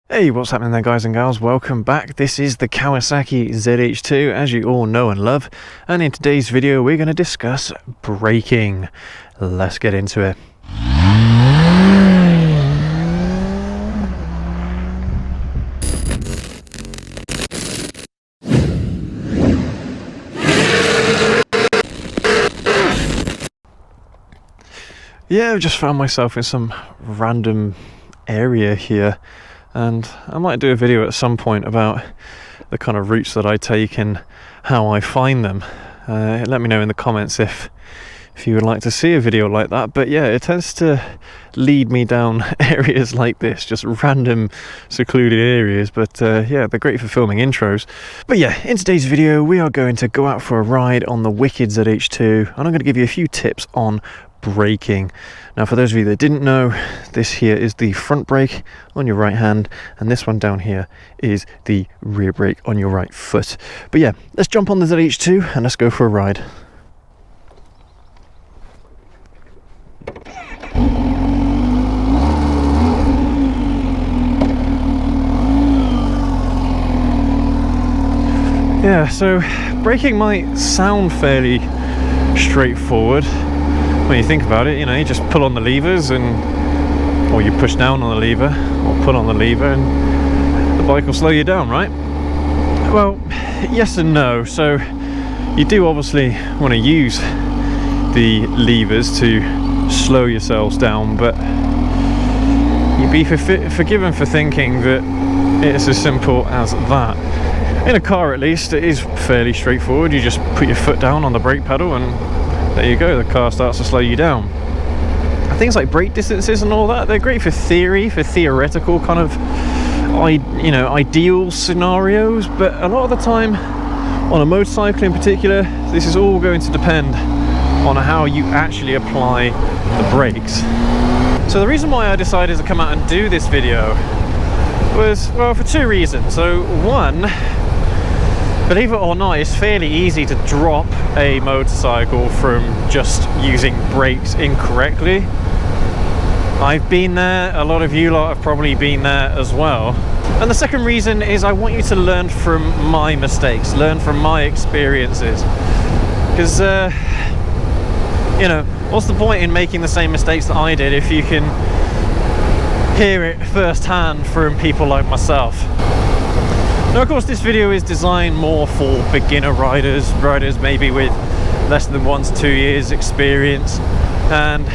Hey, what's happening there, guys and gals? Welcome back. This is the Kawasaki ZH2, as you all know and love, and in today's video we're going to discuss braking. Let's get into it. Yeah, I've just found myself in some random area here, and I might do a video at some point about the kind of routes that I take and how I find them. Let me know in the comments if you would like to see a video like that. But yeah, it tends to lead me down areas like this, just random secluded areas, but yeah, they're great for filming intros. But yeah, in today's video we are going to go out for a ride on the wicked ZH2, and I'm going to give you a few tips on braking. Now, for those of you that didn't know, this here is the front brake on your right hand, and this one down here is the rear brake on your right foot. But yeah, let's jump on the ZH2 and let's go for a ride. Yeah, so braking might sound fairly straightforward when you think about it. You know, you just pull on the levers or you push down on the lever or pull on the lever and the bike will slow you down, right? Well, yes and no. So you do obviously want to use the levers to slow yourselves down, but you'd be forgiven for thinking that it's as simple as that. In a car, at least, it is fairly straightforward. You just put your foot down on the brake pedal and there you go, the car starts to slow you down. Things like brake distances and all that, they're great for theory, for theoretical kind of ideal scenarios, but a lot of the time on a motorcycle in particular, this is all going to depend on how you actually apply the brakes. So the reason why I decided to come out and do this video was, well, for two reasons. So one, believe it or not, it's fairly easy to drop a motorcycle from just using brakes incorrectly. I've been there, a lot of you lot have probably been there as well. And the second reason is I want you to learn from my mistakes, learn from my experiences. Because, you know, what's the point in making the same mistakes that I did if you can hear it firsthand from people like myself? Now, of course, this video is designed more for beginner riders maybe with less than 1 to 2 years experience, and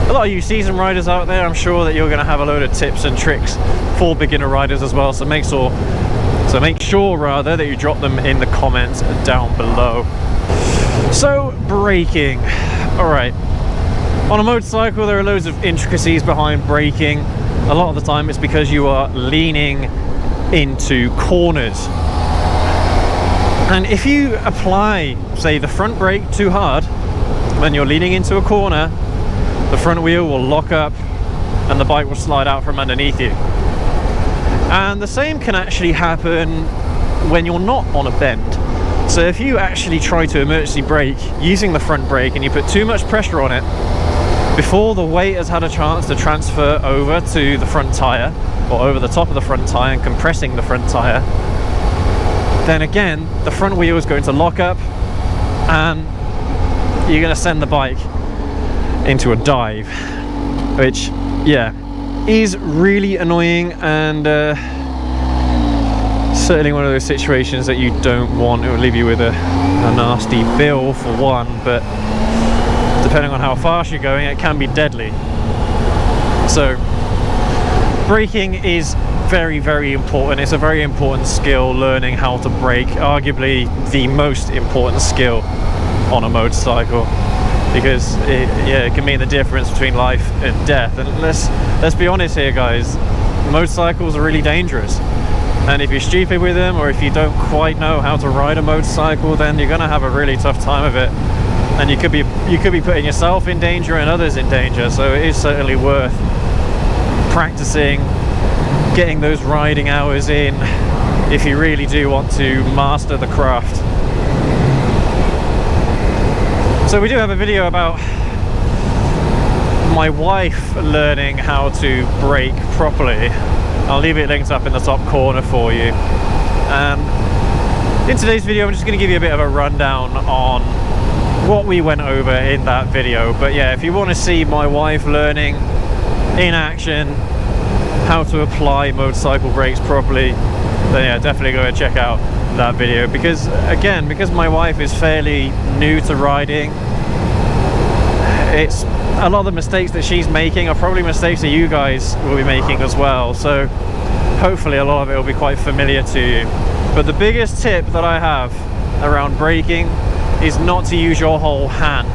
a lot of you seasoned riders out there, I'm sure that you're going to have a load of tips and tricks for beginner riders as well, so make sure that you drop them in the comments down below. So, braking. Alright, on a motorcycle there are loads of intricacies behind braking. A lot of the time it's because you are leaning into corners, and if you apply, say, the front brake too hard when you're leaning into a corner, the front wheel will lock up and the bike will slide out from underneath you. And the same can actually happen when you're not on a bend. So if you actually try to emergency brake using the front brake and you put too much pressure on it before the weight has had a chance to transfer over to the front tire or over the top of the front tire and compressing the front tire, then again the front wheel is going to lock up and you're going to send the bike into a dive, which, yeah, is really annoying, and certainly one of those situations that you don't want. It will leave you with a nasty bill for one, but depending on how fast you're going, it can be deadly. So braking is very, very important. It's a very important skill, learning how to brake, arguably the most important skill on a motorcycle, because it can mean the difference between life and death. And let's be honest here, guys, motorcycles are really dangerous, and if you're stupid with them, or if you don't quite know how to ride a motorcycle, then you're going to have a really tough time of it, and you could be putting yourself in danger and others in danger. So it is certainly worth practicing, getting those riding hours in if you really do want to master the craft. So we do have a video about my wife learning how to brake properly, I'll leave it linked up in the top corner for you. And in today's video, I'm just going to give you a bit of a rundown on what we went over in that video. But yeah, if you want to see my wife learning in action how to apply motorcycle brakes properly, then yeah, definitely go and check out that video. Because again, because my wife is fairly new to riding, it's a lot of the mistakes that she's making are probably mistakes that you guys will be making as well. So hopefully a lot of it will be quite familiar to you. But the biggest tip that I have around braking is not to use your whole hand.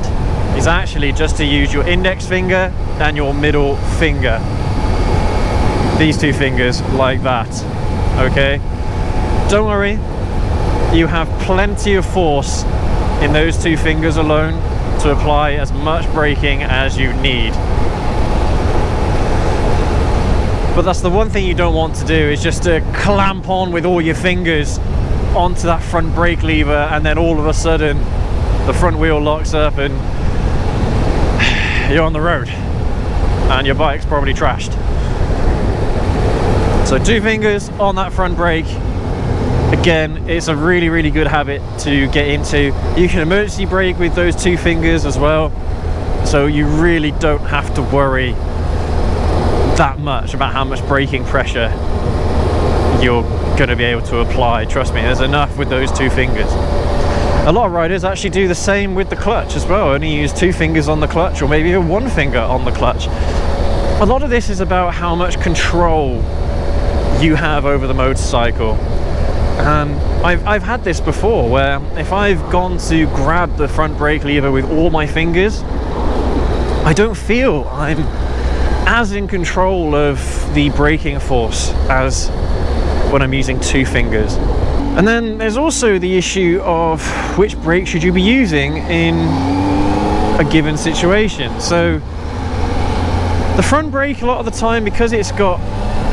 It's actually just to use your index finger and your middle finger. These two fingers like that, okay? Don't worry, you have plenty of force in those two fingers alone to apply as much braking as you need. But that's the one thing you don't want to do, is just to clamp on with all your fingers onto that front brake lever, and then all of a sudden the front wheel locks up and you're on the road and your bike's probably trashed. So two fingers on that front brake. Again, it's a really, really good habit to get into. You can emergency brake with those two fingers as well, so you really don't have to worry that much about how much braking pressure you're going to be able to apply. Trust me, there's enough with those two fingers. A lot of riders actually do the same with the clutch as well, only use two fingers on the clutch, or maybe even one finger on the clutch. A lot of this is about how much control you have over the motorcycle. I've had this before, where if I've gone to grab the front brake lever with all my fingers, I don't feel I'm as in control of the braking force as when I'm using two fingers. And then there's also the issue of which brake should you be using in a given situation. So the front brake, a lot of the time, because it's got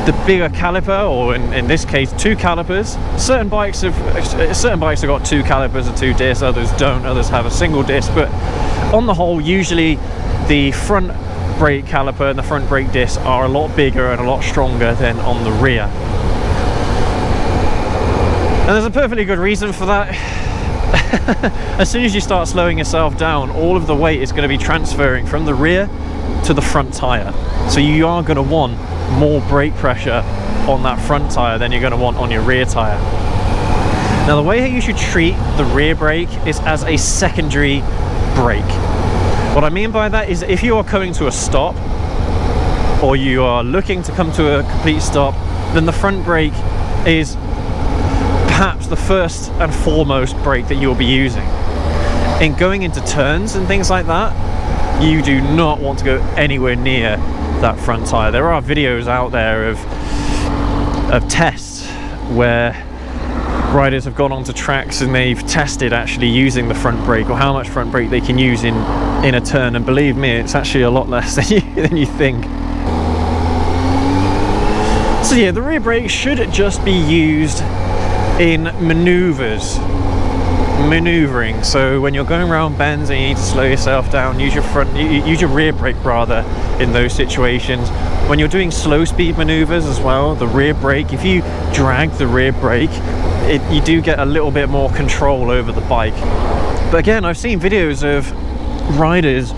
the bigger caliper, or in this case two calipers, certain bikes have got two calipers and two discs, others don't, others have a single disc, but on the whole, usually the front brake caliper and the front brake disc are a lot bigger and a lot stronger than on the rear. And there's a perfectly good reason for that. As soon as you start slowing yourself down, all of the weight is going to be transferring from the rear to the front tire. So you are going to want more brake pressure on that front tire than you're going to want on your rear tire. Now, the way you should treat the rear brake is as a secondary brake. What I mean by that is, if you are coming to a stop, or you are looking to come to a complete stop, then the front brake is perhaps the first and foremost brake that you'll be using. In going into turns and things like that, you do not want to go anywhere near that front tire. There are videos out there of tests where riders have gone onto tracks and they've tested actually using the front brake, or how much front brake they can use in a turn, and believe me, it's actually a lot less than you think. So yeah, the rear brake should just be used in maneuvering. So when you're going around bends and you need to slow yourself down, use your rear brake rather in those situations. When you're doing slow speed maneuvers as well, the rear brake, if you drag the rear brake, you do get a little bit more control over the bike. But again, I've seen videos of riders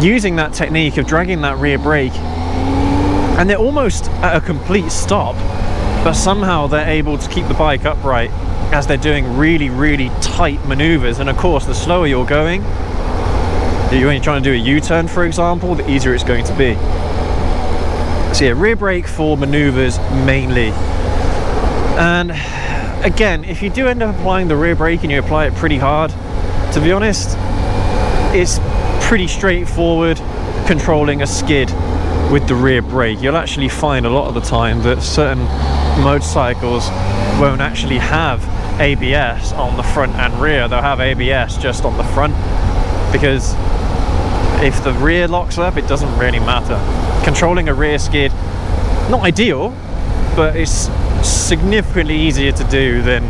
using that technique of dragging that rear brake, and they're almost at a complete stop, but somehow they're able to keep the bike upright as they're doing really, really tight maneuvers. And of course, the slower you're going, when you're trying to do a U-turn, for example, the easier it's going to be. So yeah, rear brake for maneuvers mainly. And again, if you do end up applying the rear brake and you apply it pretty hard, to be honest, it's pretty straightforward controlling a skid with the rear brake. You'll actually find a lot of the time that certain motorcycles won't actually have ABS on the front and rear. They'll have ABS just on the front, because if the rear locks up, it doesn't really matter. Controlling a rear skid, not ideal, but it's significantly easier to do than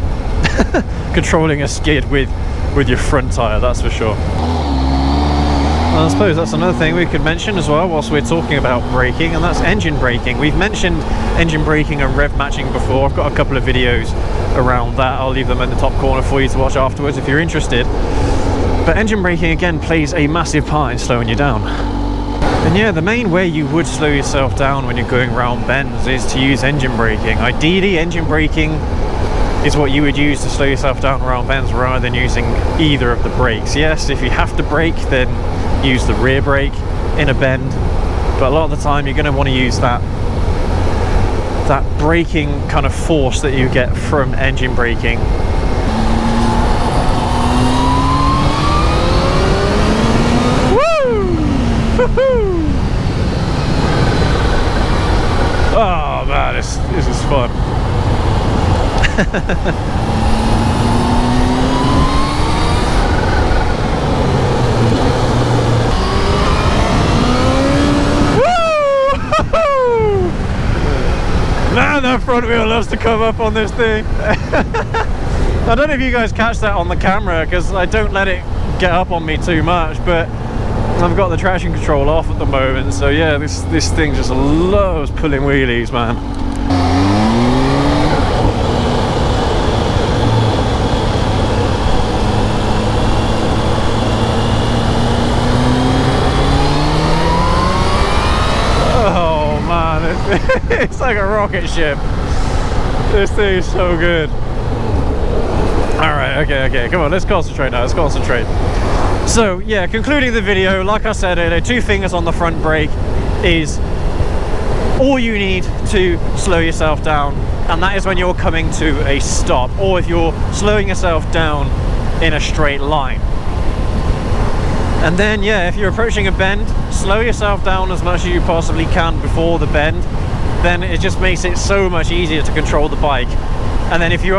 controlling a skid with your front tire, that's for sure. I suppose that's another thing we could mention as well whilst we're talking about braking, and that's engine braking. We've mentioned engine braking and rev matching before. I've got a couple of videos around that. I'll leave them in the top corner for you to watch afterwards if you're interested. But engine braking again plays a massive part in slowing you down. And yeah, the main way you would slow yourself down when you're going around bends is to use engine braking. Ideally, engine braking is what you would use to slow yourself down around bends rather than using either of the brakes. Yes, if you have to brake, then use the rear brake in a bend, but a lot of the time you're going to want to use that braking kind of force that you get from engine braking. Oh man, this is fun. Man, that front wheel loves to come up on this thing. I don't know if you guys catch that on the camera because I don't let it get up on me too much, but I've got the traction control off at the moment, so yeah, this thing just loves pulling wheelies, man. Oh man, it's like a rocket ship. This thing is so good. Alright, okay, come on, let's concentrate now, let's concentrate. So yeah, concluding the video, like I said earlier, 2 fingers on the front brake is all you need to slow yourself down, and that is when you're coming to a stop, or if you're slowing yourself down in a straight line. And then yeah, if you're approaching a bend, slow yourself down as much as you possibly can before the bend. Then it just makes it so much easier to control the bike. And then if you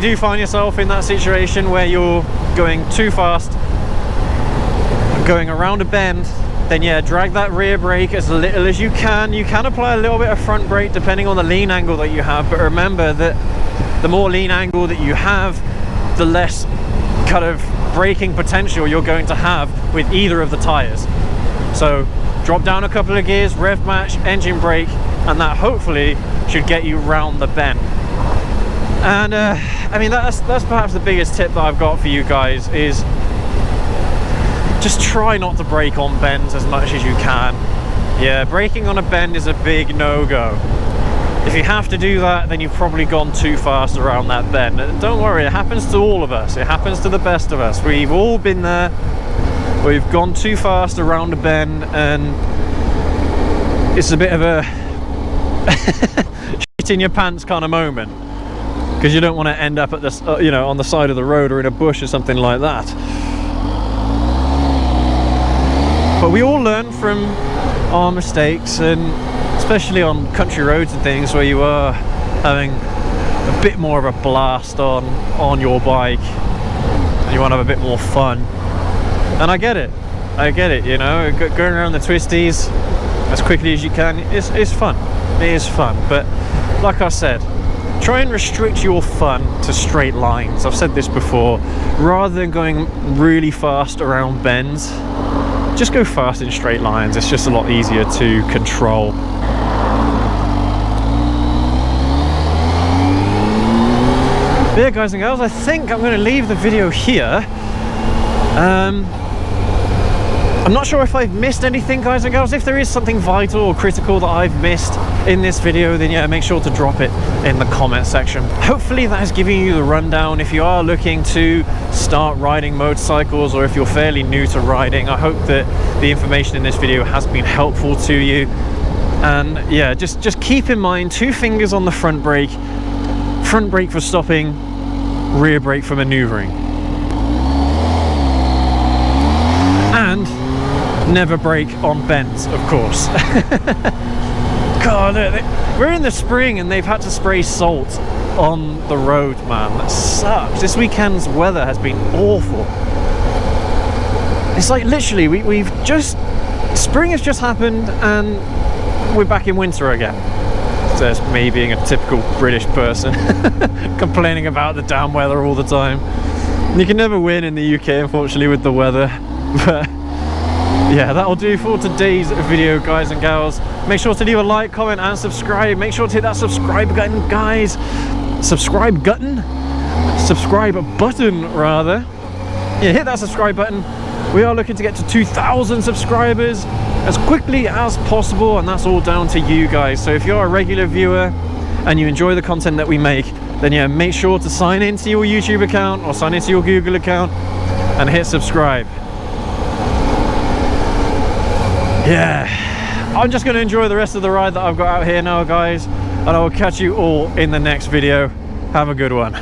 do find yourself in that situation where you're going too fast, going around a bend, then yeah, drag that rear brake as little as you can. You can apply a little bit of front brake depending on the lean angle that you have, but remember that the more lean angle that you have, the less kind of braking potential you're going to have with either of the tires. So drop down a couple of gears, rev match, engine brake, and that hopefully should get you round the bend. And I mean, that's perhaps the biggest tip that I've got for you guys is just try not to brake on bends as much as you can. Yeah, braking on a bend is a big no-go. If you have to do that, then you've probably gone too fast around that bend. And don't worry, it happens to all of us. It happens to the best of us. We've all been there. We've gone too fast around a bend, and it's a bit of a shit in your pants kind of moment, because you don't want to end up at this, on the side of the road or in a bush or something like that. But we all learn from our mistakes, and especially on country roads and things where you are having a bit more of a blast on your bike, and you want to have a bit more fun. And I get it, going around the twisties as quickly as you can is fun. It is fun, but like I said, try and restrict your fun to straight lines. I've said this before, rather than going really fast around bends, just go fast in straight lines. It's just a lot easier to control. But yeah, guys and girls, I think I'm going to leave the video here. I'm not sure if I've missed anything, guys and girls. If there is something vital or critical that I've missed in this video, then yeah, make sure to drop it in the comment section. Hopefully that has given you the rundown. If you are looking to start riding motorcycles, or if you're fairly new to riding, I hope that the information in this video has been helpful to you. And yeah, just keep in mind, 2 fingers on the front brake for stopping, rear brake for maneuvering. And never brake on bends, of course. God, we're in the spring and they've had to spray salt on the road, man. That sucks. This weekend's weather has been awful. It's like literally spring has just happened and we're back in winter again. So it's me being a typical British person complaining about the damn weather all the time. You can never win in the UK, unfortunately, with the weather. But yeah, that'll do for today's video, guys and gals. Make sure to leave a like, comment and subscribe. Make sure to hit that subscribe button, guys. Subscribe button rather. Yeah, hit that subscribe button. We are looking to get to 2,000 subscribers as quickly as possible, and that's all down to you guys. So if you're a regular viewer and you enjoy the content that we make, then yeah, make sure to sign into your YouTube account or sign into your Google account and hit subscribe. Yeah, I'm just going to enjoy the rest of the ride that I've got out here now, guys, and I will catch you all in the next video. Have a good one.